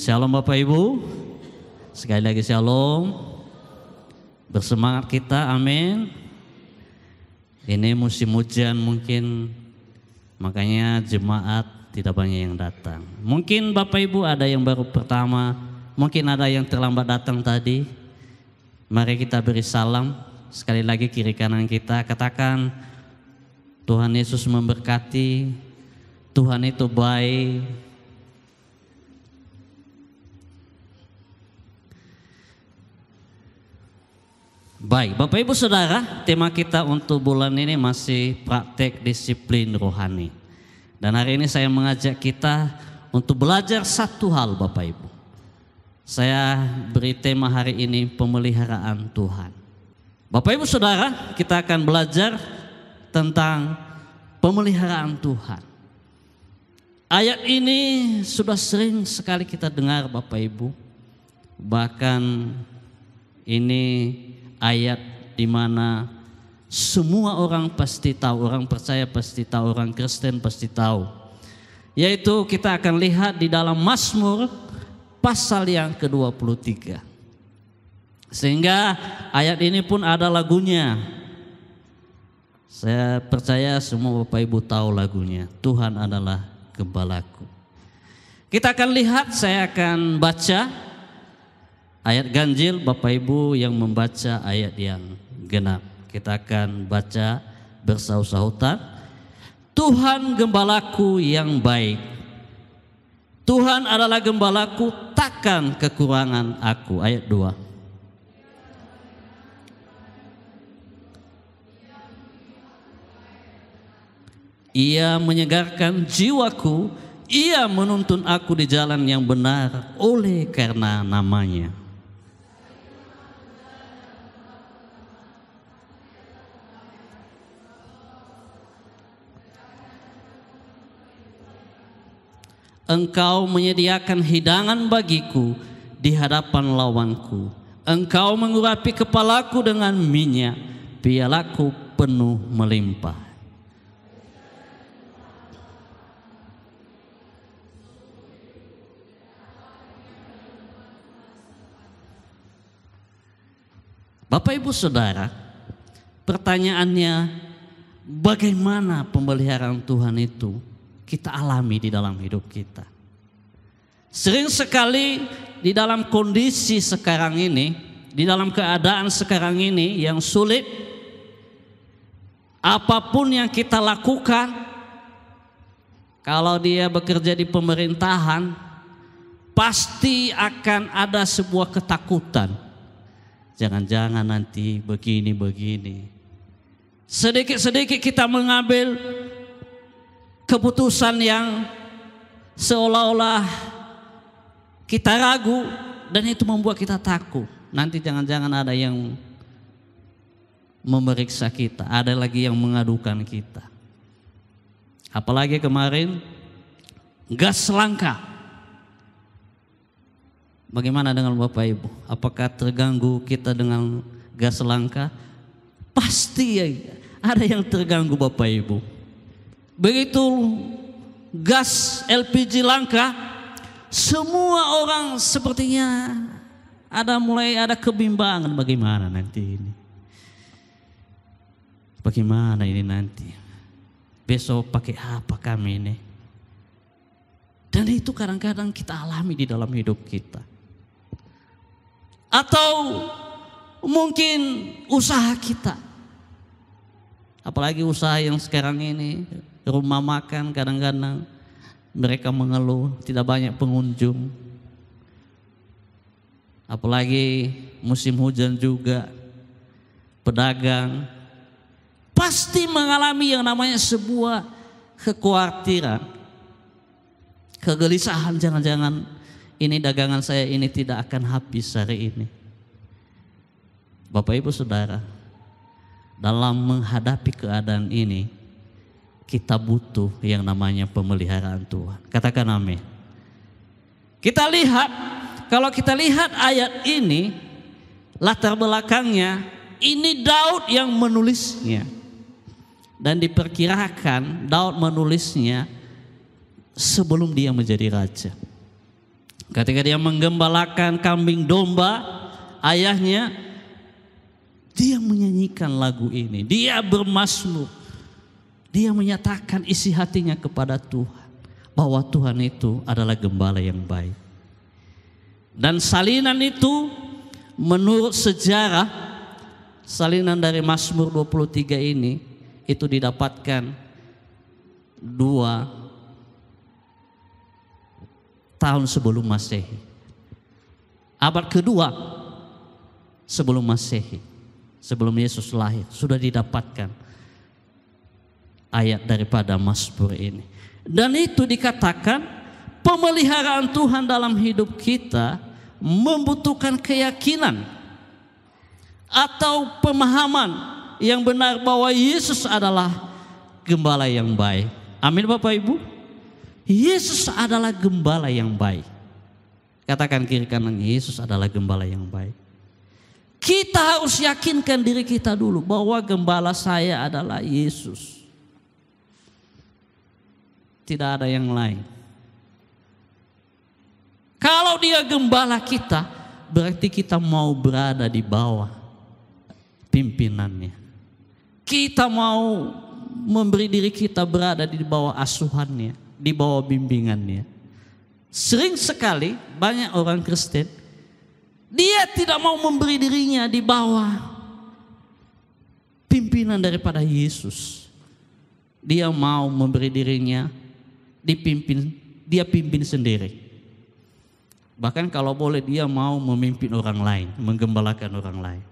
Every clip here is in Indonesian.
Shalom Bapak Ibu. Sekali lagi shalom. Bersemangat kita, amin. Ini musim hujan mungkin, makanya jemaat tidak banyak yang datang. Mungkin Bapak Ibu ada yang baru pertama, mungkin ada yang terlambat datang tadi. Mari kita beri salam sekali lagi kiri kanan kita, katakan Tuhan Yesus memberkati, Tuhan itu baik. Baik, Bapak Ibu Saudara, tema kita untuk bulan ini masih praktek disiplin rohani. Dan hari ini saya mengajak kita untuk belajar satu hal Bapak Ibu. Saya beri tema hari ini pemeliharaan Tuhan. Bapak Ibu Saudara, kita akan belajar tentang pemeliharaan Tuhan. Ayat ini sudah sering sekali kita dengar Bapak Ibu. Bahkan ini ayat di mana semua orang pasti tahu, orang percaya pasti tahu, orang Kristen pasti tahu. Yaitu kita akan lihat di dalam Mazmur pasal yang ke-23. Sehingga ayat ini pun ada lagunya. Saya percaya semua Bapak Ibu tahu lagunya. Tuhan adalah gembalaku. Kita akan lihat, saya akan baca ayat ganjil, Bapak Ibu yang membaca ayat yang genap. Kita akan baca bersaut-sautan. Tuhan gembalaku yang baik. Tuhan adalah gembalaku, takkan kekurangan aku. Ayat 2. Ia menyegarkan jiwaku, ia menuntun aku di jalan yang benar oleh karena namanya. Engkau menyediakan hidangan bagiku di hadapan lawanku. Engkau mengurapi kepalaku dengan minyak, pialaku penuh melimpah. Bapak Ibu Saudara, pertanyaannya, bagaimana pemeliharaan Tuhan itu kita alami di dalam hidup kita? Sering sekali di dalam kondisi sekarang ini, di dalam keadaan sekarang ini yang sulit, apapun yang kita lakukan, kalau dia bekerja di pemerintahan, pasti akan ada sebuah ketakutan. Jangan-jangan nanti begini-begini. Sedikit-sedikit kita mengambil keputusan yang seolah-olah kita ragu, dan itu membuat kita takut. Nanti jangan-jangan ada yang memeriksa kita, ada lagi yang mengadukan kita. Apalagi kemarin gas langka. Bagaimana dengan Bapak Ibu? Apakah terganggu kita dengan gas langka? Pasti ada yang terganggu Bapak Ibu. Begitu gas LPG langka, semua orang sepertinya mulai ada kebimbangan, bagaimana nanti ini? Bagaimana ini nanti? Besok pakai apa kami ini? Dan itu kadang-kadang kita alami di dalam hidup kita. Atau mungkin usaha kita. Apalagi usaha yang sekarang ini, rumah makan kadang-kadang mereka mengeluh tidak banyak pengunjung. Apalagi musim hujan juga, pedagang pasti mengalami yang namanya sebuah kekhawatiran, kegelisahan, jangan-jangan ini dagangan saya ini tidak akan habis hari ini. Bapak Ibu Saudara, dalam menghadapi keadaan ini, kita butuh yang namanya pemeliharaan Tuhan. Katakan amin. Kita lihat, kalau kita lihat ayat ini, latar belakangnya, ini Daud yang menulisnya. Dan diperkirakan Daud menulisnya sebelum dia menjadi raja. Ketika dia menggembalakan kambing domba ayahnya, dia menyanyikan lagu ini. Dia bermazmur. Dia menyatakan isi hatinya kepada Tuhan, bahwa Tuhan itu adalah gembala yang baik. Dan salinan itu menurut sejarah, salinan dari Mazmur 23 ini itu didapatkan 2 tahun sebelum Masehi. Abad kedua sebelum Masehi, sebelum Yesus lahir, sudah didapatkan ayat daripada Mazmur ini. Dan itu dikatakan pemeliharaan Tuhan dalam hidup kita membutuhkan keyakinan atau pemahaman yang benar bahwa Yesus adalah gembala yang baik. Amin Bapak Ibu. Yesus adalah gembala yang baik. Katakan kiri kanan, Yesus adalah gembala yang baik. Kita harus yakinkan diri kita dulu bahwa gembala saya adalah Yesus. Tidak ada yang lain. Kalau dia gembala kita, berarti kita mau berada di bawah pimpinannya. Kita mau memberi diri kita berada di bawah asuhannya, di bawah bimbingannya. Sering sekali banyak orang Kristen, dia tidak mau memberi dirinya di bawah pimpinan daripada Yesus. Dia mau memberi dirinya dipimpin, dia pimpin sendiri. Bahkan kalau boleh dia mau memimpin orang lain, menggembalakan orang lain.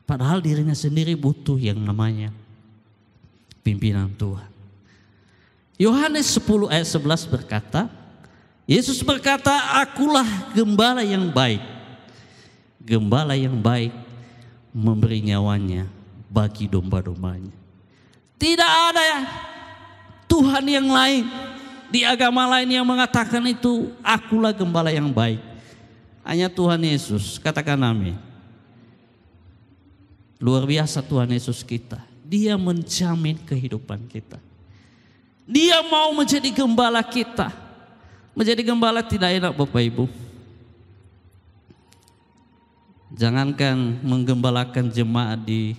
Padahal dirinya sendiri butuh yang namanya pimpinan Tuhan. Yohanes 10 ayat 11 berkata, Yesus berkata, akulah gembala yang baik. Gembala yang baik memberi nyawanya bagi domba-dombanya. Tidak ada Tuhan yang lain di agama lain yang mengatakan itu, akulah gembala yang baik. Hanya Tuhan Yesus. Katakan amin. Luar biasa Tuhan Yesus kita. Dia menjamin kehidupan kita. Dia mau menjadi gembala kita. Menjadi gembala tidak enak Bapak Ibu. Jangankan menggembalakan jemaat di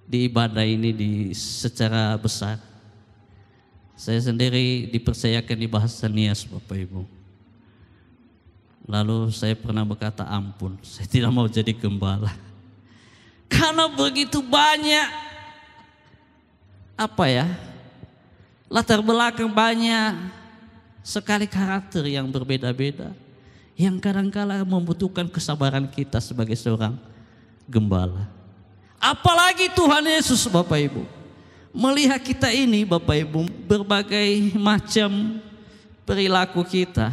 ibadah ini secara besar. Saya sendiri dipercayakan di bahasa Nias Bapak Ibu. Lalu saya pernah berkata ampun, saya tidak mau jadi gembala. Karena begitu banyak latar belakang, banyak sekali karakter yang berbeda-beda, yang kadang-kala membutuhkan kesabaran kita sebagai seorang gembala. Apalagi Tuhan Yesus Bapak Ibu, melihat kita ini Bapak Ibu, berbagai macam perilaku kita.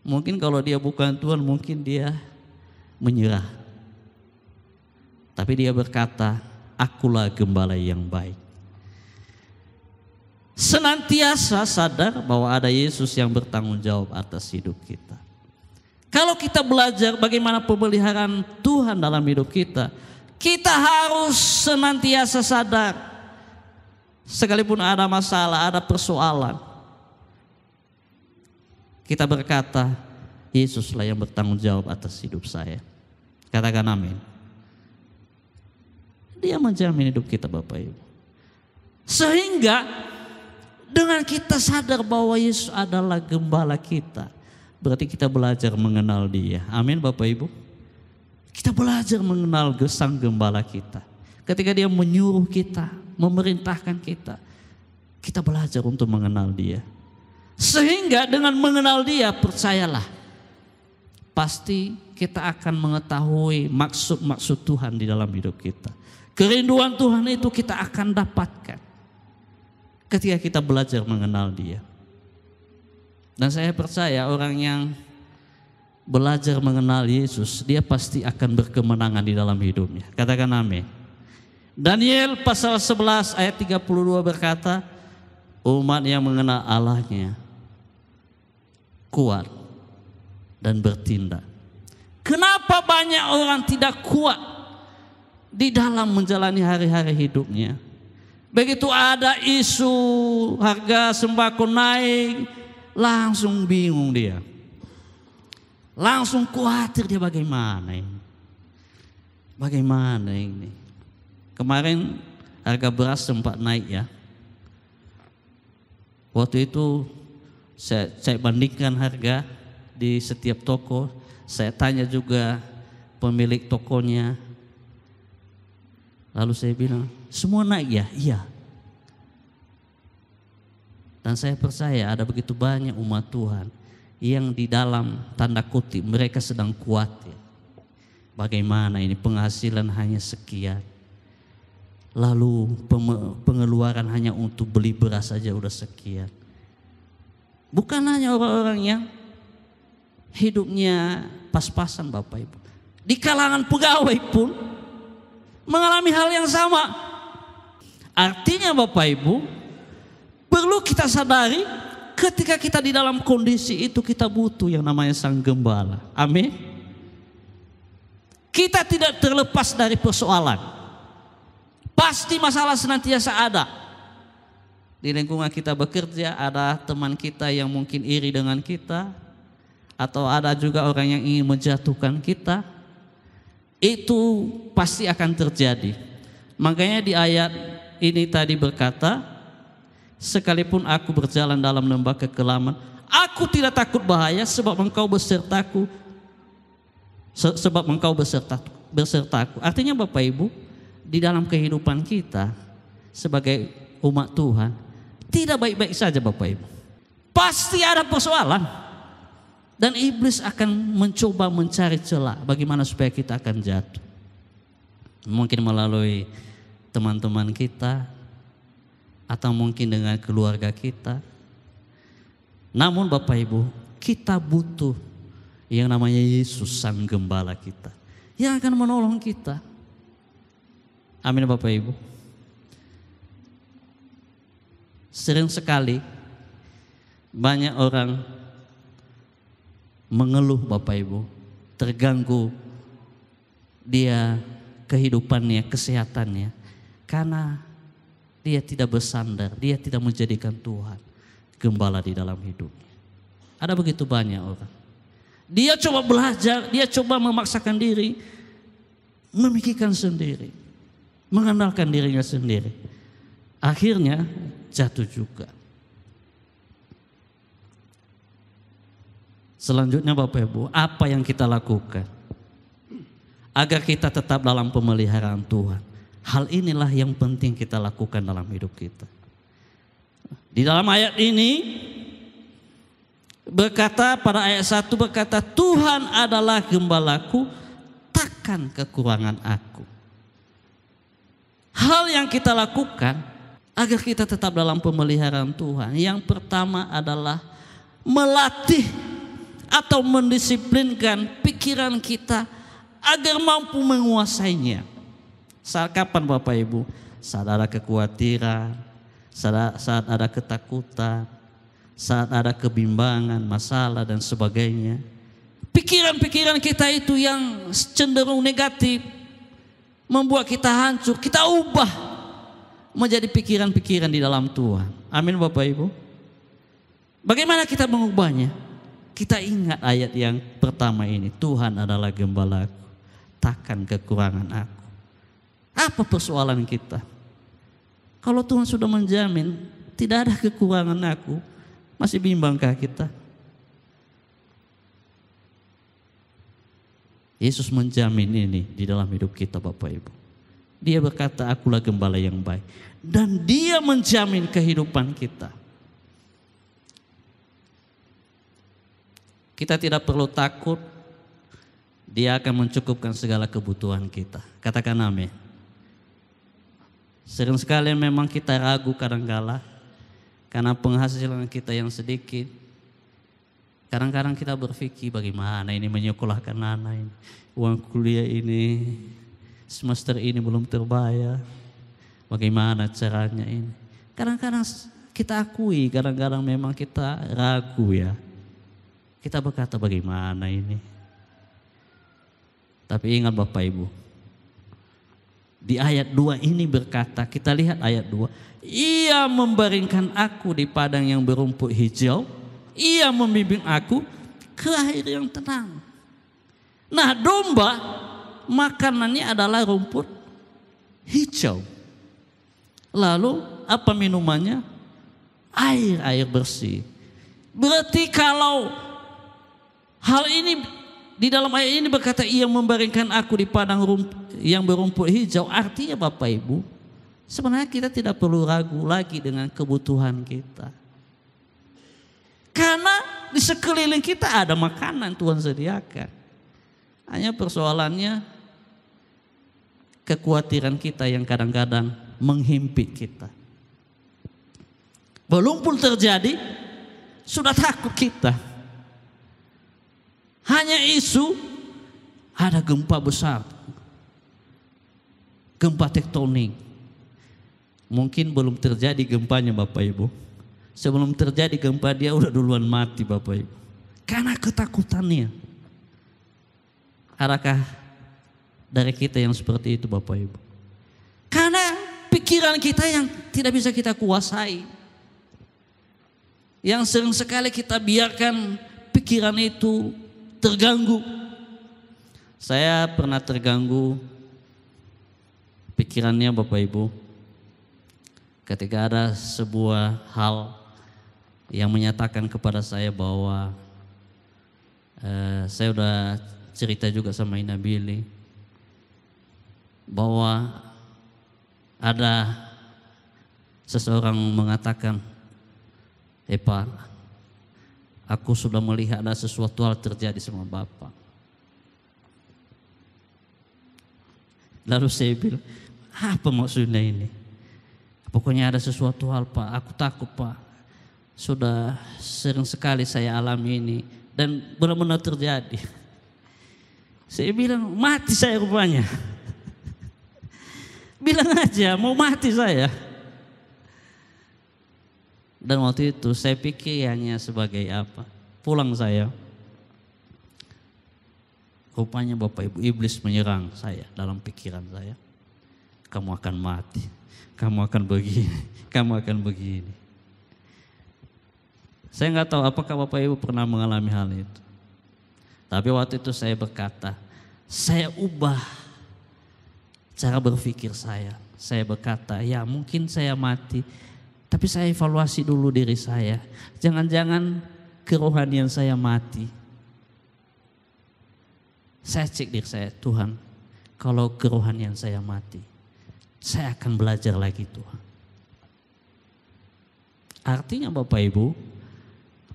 Mungkin kalau dia bukan Tuhan, mungkin dia menyerah. Tapi dia berkata, akulah gembala yang baik. Senantiasa sadar bahwa ada Yesus yang bertanggung jawab atas hidup kita. Kalau kita belajar bagaimana pemeliharaan Tuhan dalam hidup kita, kita harus senantiasa sadar. Sekalipun ada masalah, ada persoalan, kita berkata, Yesuslah yang bertanggung jawab atas hidup saya. Katakan amin. Dia menjamin hidup kita Bapak Ibu. Sehingga dengan kita sadar bahwa Yesus adalah gembala kita, berarti kita belajar mengenal Dia. Amin Bapak Ibu. Kita belajar mengenal sang gembala kita. Ketika Dia menyuruh kita, memerintahkan kita, kita belajar untuk mengenal Dia. Sehingga dengan mengenal Dia, percayalah, pasti kita akan mengetahui maksud-maksud Tuhan di dalam hidup kita. Kerinduan Tuhan itu kita akan dapatkan ketika kita belajar mengenal Dia. Dan saya percaya orang yang belajar mengenal Yesus, dia pasti akan berkemenangan di dalam hidupnya. Katakan amin. Daniel pasal 11 ayat 32 berkata, umat yang mengenal Allahnya kuat dan bertindak. Kenapa banyak orang tidak kuat di dalam menjalani hari-hari hidupnya? Begitu ada isu harga sembako naik, langsung bingung dia. Langsung khawatir dia bagaimana ini. Bagaimana ini. Kemarin harga beras sempat naik ya. Waktu itu saya bandingkan harga di setiap toko. Saya tanya juga pemilik tokonya. Lalu saya bilang, semua naik ya? Iya. Dan saya percaya ada begitu banyak umat Tuhan yang di dalam tanda kutip mereka sedang khawatir. Bagaimana ini penghasilan hanya sekian. Lalu pengeluaran hanya untuk beli beras saja udah sekian. Bukan hanya orang-orang yang hidupnya pas-pasan Bapak Ibu. Di kalangan pegawai pun mengalami hal yang sama. Artinya Bapak Ibu, perlu kita sadari ketika kita di dalam kondisi itu kita butuh yang namanya Sang Gembala. Amin. Kita tidak terlepas dari persoalan. Pasti masalah senantiasa ada. Di lingkungan kita bekerja ada teman kita yang mungkin iri dengan kita, atau ada juga orang yang ingin menjatuhkan kita. Itu pasti akan terjadi. Makanya di ayat ini tadi berkata, sekalipun aku berjalan dalam lembah kekelaman, aku tidak takut bahaya sebab engkau besertaku. Sebab engkau besertaku. Artinya Bapak Ibu, di dalam kehidupan kita sebagai umat Tuhan tidak baik-baik saja Bapak Ibu. Pasti ada persoalan. Dan iblis akan mencoba mencari celah bagaimana supaya kita akan jatuh. Mungkin melalui teman-teman kita, atau mungkin dengan keluarga kita. Namun Bapak Ibu, kita butuh yang namanya Yesus Sang Gembala kita, yang akan menolong kita. Amin Bapak Ibu. Sering sekali banyak orang mengeluh Bapak Ibu, terganggu dia kehidupannya, kesehatannya, karena dia tidak bersandar, dia tidak menjadikan Tuhan gembala di dalam hidupnya. Ada begitu banyak orang. Dia coba belajar, dia coba memaksakan diri, memikirkan sendiri, mengandalkan dirinya sendiri. Akhirnya jatuh juga. Selanjutnya Bapak Ibu, apa yang kita lakukan agar kita tetap dalam pemeliharaan Tuhan? Hal inilah yang penting kita lakukan dalam hidup kita. Di dalam ayat ini berkata, pada ayat 1 berkata, Tuhan adalah gembalaku, takkan kekurangan aku. Hal yang kita lakukan agar kita tetap dalam pemeliharaan Tuhan, yang pertama adalah melatih atau mendisiplinkan pikiran kita agar mampu menguasainya. Saat kapan Bapak Ibu? Saat ada kekhawatiran, saat ada ketakutan, saat ada kebimbangan, masalah dan sebagainya. Pikiran-pikiran kita itu yang cenderung negatif membuat kita hancur, kita ubah menjadi pikiran-pikiran di dalam Tuhan. Amin Bapak Ibu. Bagaimana kita mengubahnya? Kita ingat ayat yang pertama ini, Tuhan adalah gembalaku, takkan kekurangan aku. Apa persoalan kita? Kalau Tuhan sudah menjamin tidak ada kekurangan aku, masih bimbangkah kita? Yesus menjamin ini di dalam hidup kita Bapak Ibu. Dia berkata, akulah gembala yang baik. Dan dia menjamin kehidupan kita. Kita tidak perlu takut, dia akan mencukupkan segala kebutuhan kita. Katakan amin. Sering sekali memang kita ragu kadang-kala karena penghasilan kita yang sedikit. Kadang-kadang kita berpikir bagaimana ini menyekolahkan anak ini. Uang kuliah ini, semester ini belum terbayar. Bagaimana caranya ini? Kadang-kadang kita akui, kadang-kadang memang kita ragu ya. Kita berkata bagaimana ini? Tapi ingat Bapak Ibu, Di ayat 2 ini berkata, kita lihat ayat 2. Ia membaringkan aku di padang yang berumput hijau. Ia membimbing aku ke air yang tenang. Nah, domba makanannya adalah rumput hijau. Lalu apa minumannya? Air bersih. Berarti kalau hal ini di dalam ayat ini berkata ia membaringkan aku di padang yang berumput hijau, artinya Bapak Ibu, sebenarnya kita tidak perlu ragu lagi dengan kebutuhan kita. Karena di sekeliling kita ada makanan Tuhan sediakan. Hanya persoalannya kekhawatiran kita yang kadang-kadang menghimpit kita. Belum pun terjadi, sudah takut kita. Hanya isu ada gempa besar, gempa tektonik. Mungkin belum terjadi gempanya Bapak Ibu. Sebelum terjadi gempa dia udah duluan mati Bapak Ibu. Karena ketakutannya. Adakah dari kita yang seperti itu Bapak Ibu? Karena pikiran kita yang tidak bisa kita kuasai. Yang sering sekali kita biarkan pikiran itu terganggu. Saya pernah terganggu pikirannya Bapak Ibu ketika ada sebuah hal yang menyatakan kepada saya bahwa saya udah cerita juga sama Ina Billy bahwa ada seseorang mengatakan, Pak, aku sudah melihat ada sesuatu hal terjadi sama Bapak. Lalu saya bilang, apa maksudnya ini? Pokoknya ada sesuatu hal Pak, aku takut Pak. Sudah sering sekali saya alami ini dan benar-benar terjadi. Saya bilang, mati saya rupanya. Bilang aja, mau mati saya. Dan waktu itu saya pikir hanya sebagai apa? Pulang saya. Rupanya Bapak Ibu, iblis menyerang saya dalam pikiran saya. Kamu akan mati, kamu akan begini, kamu akan begini. Saya nggak tahu apakah Bapak Ibu pernah mengalami hal itu. Tapi waktu itu saya berkata, saya ubah cara berpikir saya. Saya berkata, ya mungkin saya mati, tapi saya evaluasi dulu diri saya. Jangan-jangan kerohanian saya mati. Saya cek diri saya, Tuhan, kalau kerohanian saya mati, saya akan belajar lagi Tuhan. Artinya Bapak Ibu,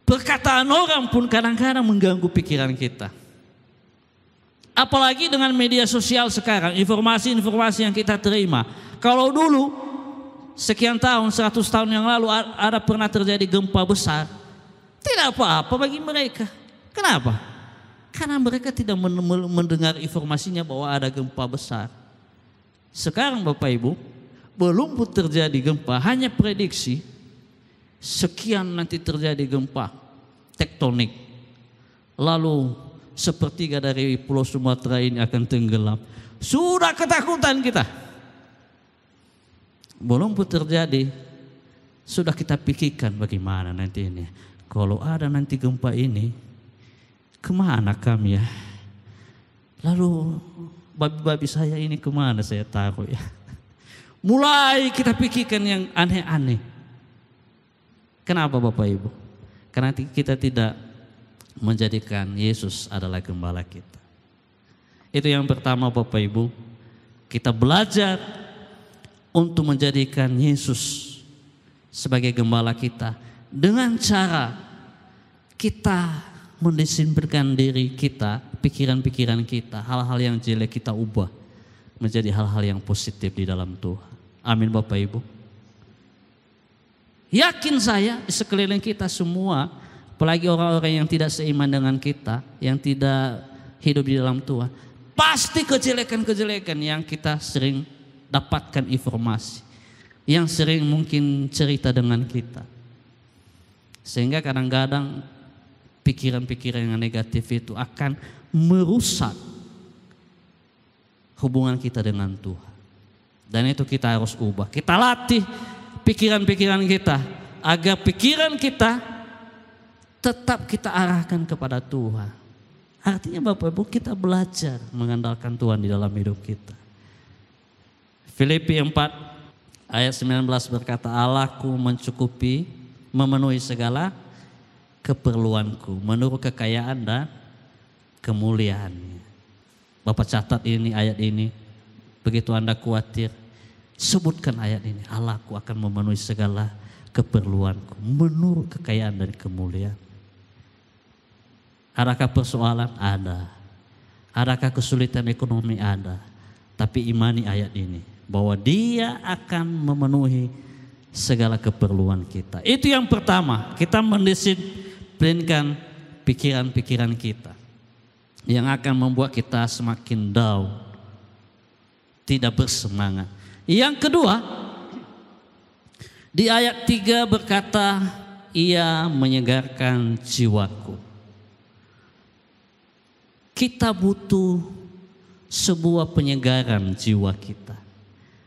perkataan orang pun kadang-kadang mengganggu pikiran kita. Apalagi dengan media sosial sekarang, informasi-informasi yang kita terima. Kalau dulu, sekian tahun, 100 tahun yang lalu ada pernah terjadi gempa besar, tidak apa-apa bagi mereka. Kenapa? Karena mereka tidak mendengar informasinya bahwa ada gempa besar. Sekarang Bapak Ibu, belum pun terjadi gempa, hanya prediksi sekian nanti terjadi gempa tektonik. Lalu sepertiga dari Pulau Sumatera ini akan tenggelam. Sudah ketakutan kita. Belum pun terjadi, sudah kita pikirkan bagaimana nanti ini. Kalau ada nanti gempa ini, kemana kami ya? Lalu babi-babi saya ini kemana saya taruh ya? Mulai kita pikirkan yang aneh-aneh. Kenapa Bapak Ibu? Karena kita tidak menjadikan Yesus adalah gembala kita. Itu yang pertama Bapak Ibu. Kita belajar untuk menjadikan Yesus sebagai gembala kita dengan cara kita mendisiplinkan diri kita, pikiran-pikiran kita, hal-hal yang jelek kita ubah menjadi hal-hal yang positif di dalam Tuhan. Amin Bapak Ibu. Yakin saya di sekeliling kita semua, apalagi orang-orang yang tidak seiman dengan kita, yang tidak hidup di dalam Tuhan, pasti kejelekan-kejelekan yang kita sering dapatkan informasi, yang sering mungkin cerita dengan kita. Sehingga kadang-kadang pikiran-pikiran yang negatif itu akan merusak hubungan kita dengan Tuhan. Dan itu kita harus ubah. Kita latih pikiran-pikiran kita agar pikiran kita tetap kita arahkan kepada Tuhan. Artinya Bapak Ibu, kita belajar mengandalkan Tuhan di dalam hidup kita. Filipi 4 ayat 19 berkata, Allahku mencukupi, memenuhi segala keperluanku menurut kekayaan dan kemuliaannya. Bapak catat ini, ayat ini. Begitu Anda khawatir, sebutkan ayat ini. Allahku akan memenuhi segala keperluanku menurut kekayaan dan kemuliaan. Adakah persoalan? Ada. Adakah kesulitan ekonomi? Ada. Tapi imani ayat ini, bahwa Dia akan memenuhi segala keperluan kita. Itu yang pertama, kita mendisiplinkan pikiran-pikiran kita yang akan membuat kita semakin down, tidak bersemangat. Yang kedua, di ayat 3 berkata, Ia menyegarkan jiwaku. Kita butuh sebuah penyegaran jiwa kita.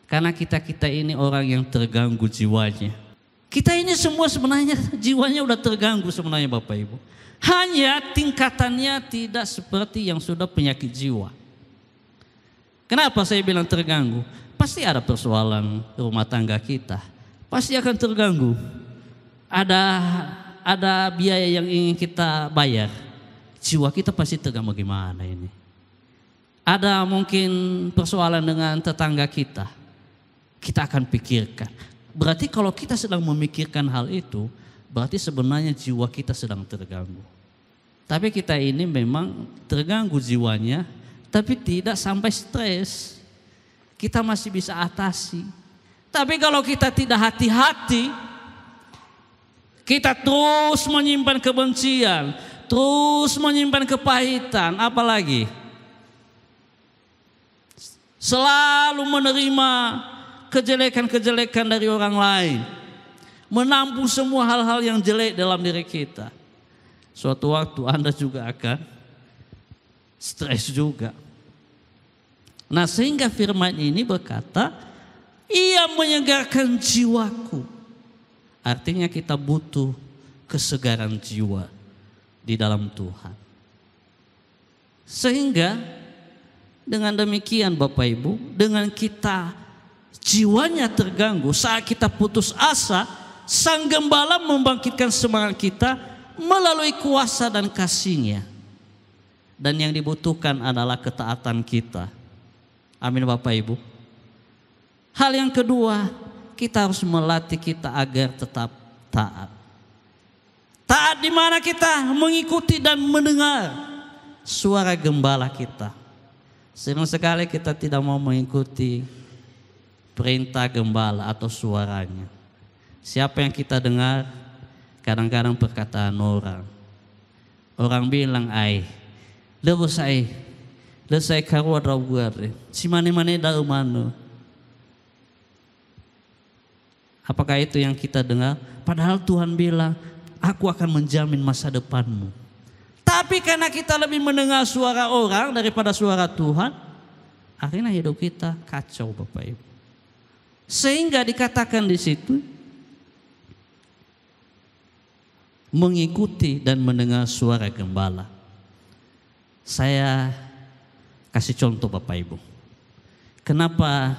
Karena kita ini orang yang terganggu jiwanya. Kita ini semua sebenarnya jiwanya udah terganggu sebenarnya Bapak Ibu. Hanya tingkatannya tidak seperti yang sudah penyakit jiwa. Kenapa saya bilang terganggu? Pasti ada persoalan rumah tangga kita. Pasti akan terganggu. Ada biaya yang ingin kita bayar. Jiwa kita pasti terganggu, gimana ini. Ada mungkin persoalan dengan tetangga kita. Kita akan pikirkan. Berarti kalau kita sedang memikirkan hal itu, berarti sebenarnya jiwa kita sedang terganggu. Tapi kita ini memang terganggu jiwanya, tapi tidak sampai stres. Kita masih bisa atasi. Tapi kalau kita tidak hati-hati, kita terus menyimpan kebencian, terus menyimpan kepahitan, apalagi selalu menerima kejelekan-kejelekan dari orang lain, menampung semua hal-hal yang jelek dalam diri kita. Suatu waktu Anda juga akan stres juga. Nah, sehingga firman ini berkata, Ia menyegarkan jiwaku. Artinya kita butuh kesegaran jiwa di dalam Tuhan. Sehingga dengan demikian Bapak Ibu, dengan kita jiwanya terganggu, saat kita putus asa, Sang Gembala membangkitkan semangat kita melalui kuasa dan kasih-Nya. Dan yang dibutuhkan adalah ketaatan kita. Amin Bapak Ibu. Hal yang kedua, kita harus melatih kita agar tetap taat. Taat di mana kita mengikuti dan mendengar suara gembala kita. Sering sekali kita tidak mau mengikuti perintah gembala atau suaranya. Siapa yang kita dengar? Kadang-kadang perkataan orang. Orang bilang, lebus lesai karua rawar, si mane-mane da umano. Apakah itu yang kita dengar? Padahal Tuhan bilang, Aku akan menjamin masa depanmu. Tapi karena kita lebih mendengar suara orang daripada suara Tuhan, akhirnya hidup kita kacau Bapak Ibu. Sehingga dikatakan di situ, mengikuti dan mendengar suara gembala. Saya kasih contoh Bapak Ibu. Kenapa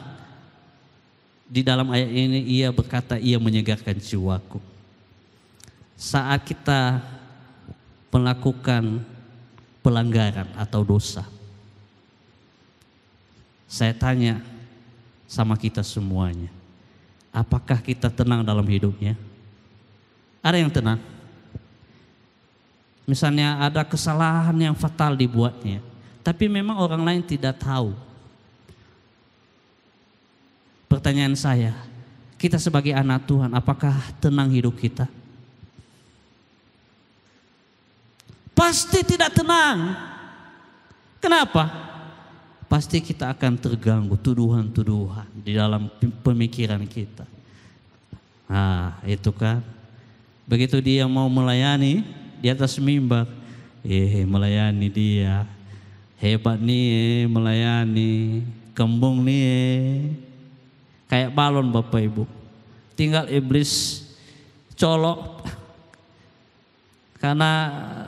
di dalam ayat ini Ia berkata Ia menyegarkan jiwaku. Saat kita melakukan pelanggaran atau dosa, saya tanya sama kita semuanya, apakah kita tenang dalam hidupnya? Ada yang tenang? Misalnya ada kesalahan yang fatal dibuatnya, tapi memang orang lain tidak tahu. Pertanyaan saya, kita sebagai anak Tuhan, apakah tenang hidup kita? Pasti tidak tenang. Kenapa? Pasti kita akan terganggu tuduhan-tuduhan di dalam pemikiran kita. Nah, itu kan. Begitu dia mau melayani di atas mimbar, melayani dia. Hebat nih melayani, kembung nih. kayak balon Bapak Ibu. Tinggal iblis colok, karena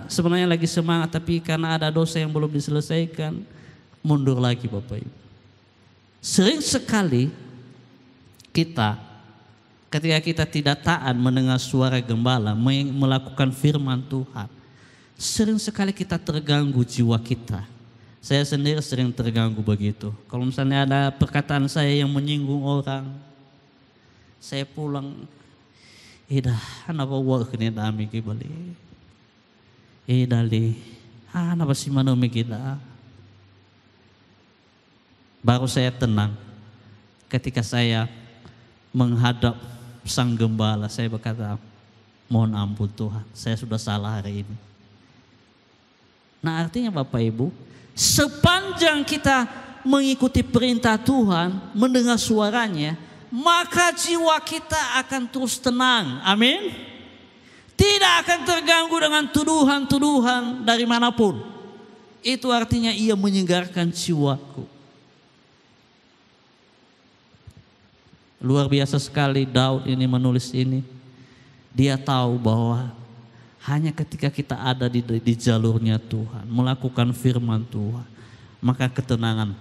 sebenarnya lagi semangat tapi karena ada dosa yang belum diselesaikan, mundur lagi Bapak Ibu. Sering sekali kita ketika kita tidak taat mendengar suara gembala, melakukan firman Tuhan, sering sekali kita terganggu jiwa kita. Saya sendiri sering terganggu begitu. Kalau misalnya ada perkataan saya yang menyinggung orang, saya pulang, kenapa wak kini dami kibali? Dali, kenapa sih manomi kita? Baru saya tenang ketika saya menghadap sang gembala. Saya berkata, mohon ampun Tuhan, saya sudah salah hari ini. Nah artinya Bapak Ibu, sepanjang kita mengikuti perintah Tuhan, mendengar suaranya, maka jiwa kita akan terus tenang. Amin. Tidak akan terganggu dengan tuduhan-tuduhan dari manapun. Itu artinya ia menyegarkan jiwaku. Luar biasa sekali Daud ini menulis ini. Dia tahu bahwa hanya ketika kita ada di jalurnya Tuhan, melakukan firman Tuhan, maka ketenangan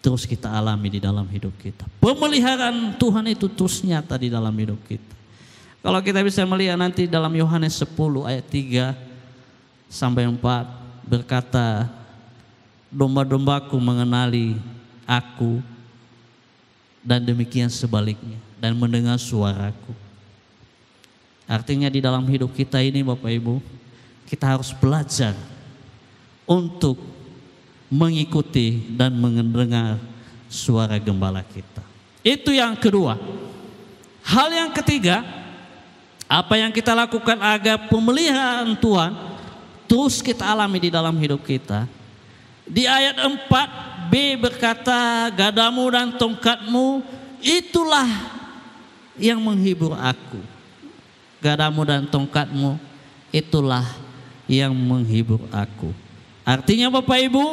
terus kita alami di dalam hidup kita. Pemeliharaan Tuhan itu terus nyata di dalam hidup kita. Kalau kita bisa melihat nanti dalam Yohanes 10 ayat 3 sampai 4 berkata, domba-dombaku mengenali aku dan demikian sebaliknya, dan mendengar suaraku. Artinya di dalam hidup kita ini Bapak Ibu, kita harus belajar untuk mengikuti dan mendengar suara gembala kita. Itu yang kedua. Hal yang ketiga, apa yang kita lakukan agar pemeliharaan Tuhan terus kita alami di dalam hidup kita. Di ayat 4b berkata, gadamu dan tongkatmu itulah yang menghibur aku. Gadamu dan tongkatmu itulah yang menghibur aku. Artinya Bapak Ibu,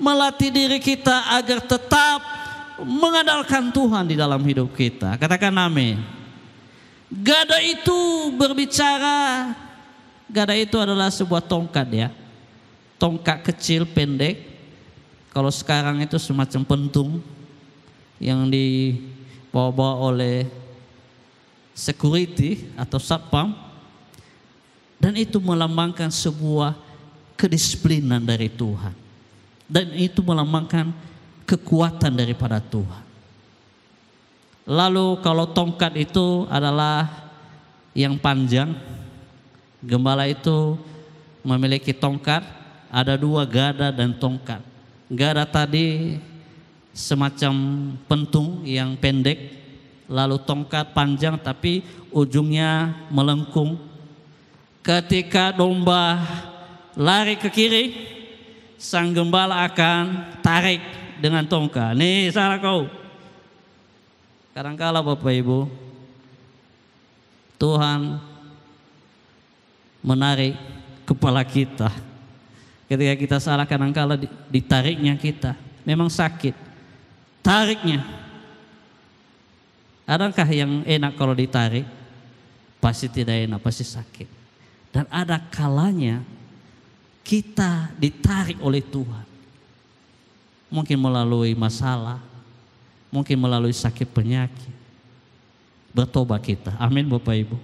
melatih diri kita agar tetap mengandalkan Tuhan di dalam hidup kita. Katakan amin. Gada itu berbicara, gada itu adalah sebuah tongkat ya. Tongkat kecil pendek. Kalau sekarang itu semacam pentung yang dibawa oleh security atau satpam. Dan itu melambangkan sebuah kedisiplinan dari Tuhan. Dan itu melambangkan kekuatan daripada Tuhan. Lalu kalau tongkat itu adalah yang panjang, gembala itu memiliki tongkat, ada dua gada dan tongkat. Gada tadi semacam pentung yang pendek, lalu tongkat panjang tapi ujungnya melengkung. Ketika domba lari ke kiri, sang gembala akan tarik dengan tongkat. Nih salah kau. Kadangkala Bapak Ibu, Tuhan menarik kepala kita. Ketika kita salah, kadangkala ditariknya kita. Memang sakit. Tariknya. Adakah yang enak kalau ditarik? Pasti tidak enak, pasti sakit. Dan ada kalanya kita ditarik oleh Tuhan. Mungkin melalui masalah, mungkin melalui sakit penyakit. Bertobat kita. Amin Bapak Ibu.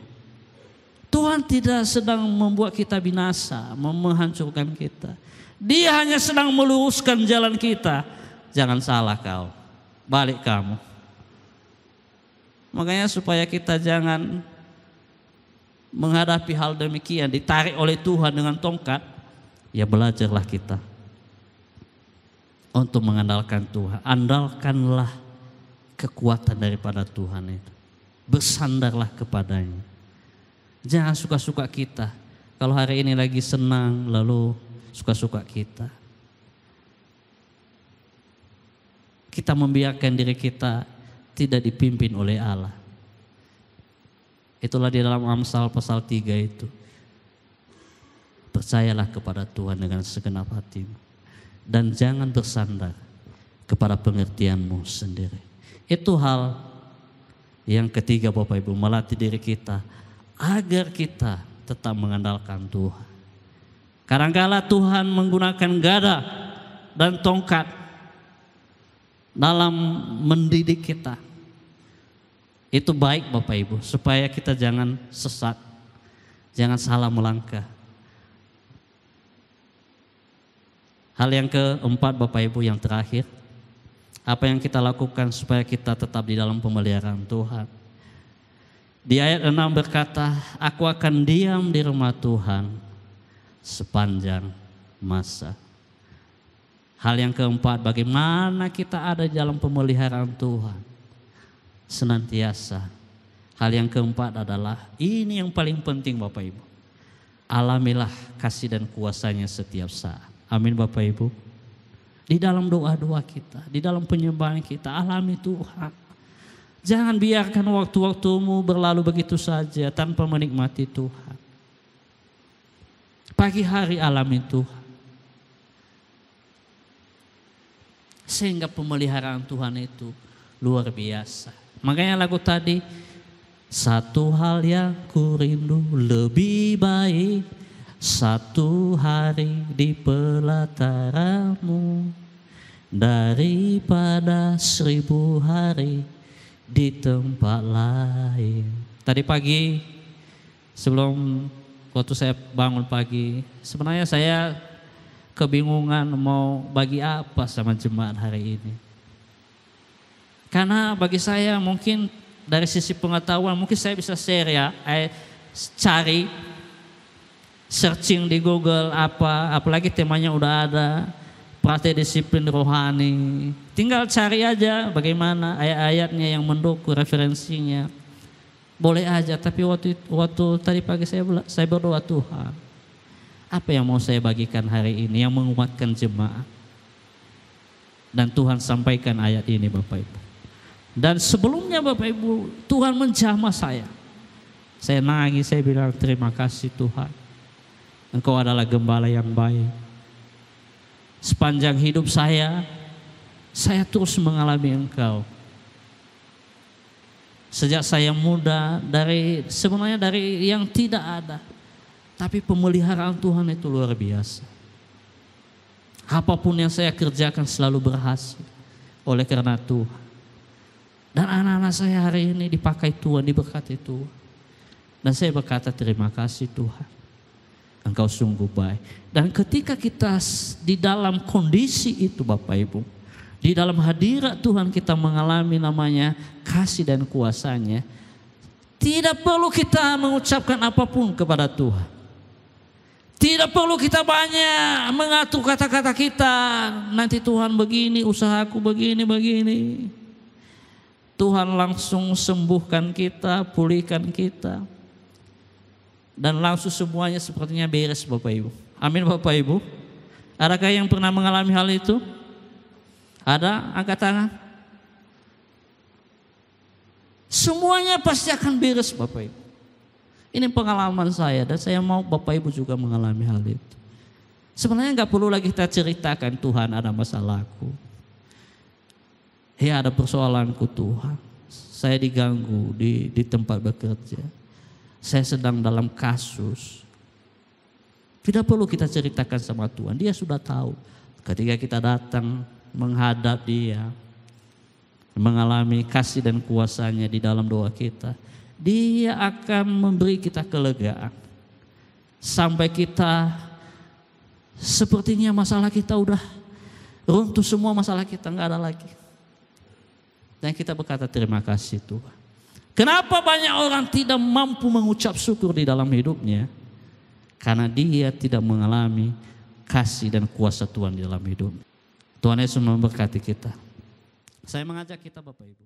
Tuhan tidak sedang membuat kita binasa, menghancurkan kita. Dia hanya sedang meluruskan jalan kita. Jangan salah kau, balik kamu. Makanya supaya kita jangan menghadapi hal demikian, ditarik oleh Tuhan dengan tongkat, ya belajarlah kita untuk mengandalkan Tuhan. Andalkanlah kekuatan daripada Tuhan itu. Bersandarlah kepadanya. Jangan suka-suka kita. Kalau hari ini lagi senang, lalu suka-suka kita. Kita membiarkan diri kita tidak dipimpin oleh Allah. Itulah di dalam Amsal pasal 3 itu. Percayalah kepada Tuhan dengan segenap hatimu. Dan jangan bersandar kepada pengertianmu sendiri. Itu hal yang ketiga Bapak Ibu, melatih diri kita agar kita tetap mengandalkan Tuhan. Kadangkala Tuhan menggunakan gada dan tongkat dalam mendidik kita. Itu baik Bapak Ibu, supaya kita jangan sesat, jangan salah melangkah. Hal yang keempat Bapak Ibu, yang terakhir, apa yang kita lakukan supaya kita tetap di dalam pemeliharaan Tuhan. Di ayat 6 berkata, aku akan diam di rumah Tuhan sepanjang masa. Hal yang keempat, bagaimana kita ada di dalam pemeliharaan Tuhan senantiasa. Hal yang keempat adalah, ini yang paling penting Bapak Ibu, alamilah kasih dan kuasanya setiap saat. Amin Bapak Ibu. Di dalam doa-doa kita, di dalam penyembahan kita, alami Tuhan. Jangan biarkan waktu-waktumu berlalu begitu saja tanpa menikmati Tuhan. Pagi hari alami Tuhan. Sehingga pemeliharaan Tuhan itu luar biasa. Makanya lagu tadi, satu hal yang ku rindu lebih baik, satu hari di pelataranmu daripada 1000 hari di tempat lain. Tadi pagi sebelum waktu saya bangun pagi, sebenarnya saya kebingungan mau bagi apa sama jemaat hari ini. Karena bagi saya mungkin dari sisi pengetahuan mungkin saya bisa share ya, cari searching di Google apalagi temanya udah ada, praktek disiplin rohani. Tinggal cari aja bagaimana ayat-ayatnya yang mendukung, referensinya. Boleh aja, tapi waktu tadi pagi saya berdoa, Tuhan, apa yang mau saya bagikan hari ini yang menguatkan jemaat? Dan Tuhan sampaikan ayat ini Bapak Ibu. Dan sebelumnya Bapak Ibu, Tuhan menjamah saya. Saya nangis, saya bilang terima kasih Tuhan. Engkau adalah gembala yang baik. Sepanjang hidup saya terus mengalami Engkau. Sejak saya muda, sebenarnya dari yang tidak ada, tapi pemeliharaan Tuhan itu luar biasa. Apapun yang saya kerjakan selalu berhasil oleh karena Tuhan. Dan anak-anak saya hari ini dipakai Tuhan, diberkati Tuhan. Dan saya berkata terima kasih Tuhan. Engkau sungguh baik. Dan ketika kita di dalam kondisi itu Bapak Ibu, di dalam hadirat Tuhan kita mengalami namanya kasih dan kuasanya, tidak perlu kita mengucapkan apapun kepada Tuhan. Tidak perlu kita banyak mengatur kata-kata kita. Nanti Tuhan begini, usahaku begini. Tuhan langsung sembuhkan kita, pulihkan kita. Dan langsung semuanya sepertinya beres Bapak Ibu. Amin Bapak Ibu. Adakah yang pernah mengalami hal itu? Ada? Angkat tangan. Semuanya pasti akan beres Bapak Ibu. Ini pengalaman saya dan saya mau Bapak Ibu juga mengalami hal itu. Sebenarnya gak perlu lagi kita ceritakan Tuhan ada masalahku. Ya ada persoalanku Tuhan. Saya diganggu di tempat bekerja. Saya sedang dalam kasus. Tidak perlu kita ceritakan sama Tuhan. Dia sudah tahu. Ketika kita datang menghadap Dia, mengalami kasih dan kuasanya di dalam doa kita, Dia akan memberi kita kelegaan. Sampai kita sepertinya masalah kita udah runtuh semua, masalah kita nggak ada lagi. Dan kita berkata terima kasih Tuhan. Kenapa banyak orang tidak mampu mengucap syukur di dalam hidupnya? Karena dia tidak mengalami kasih dan kuasa Tuhan di dalam hidupnya. Tuhan Yesus memberkati kita. Saya mengajak kita Bapak Ibu.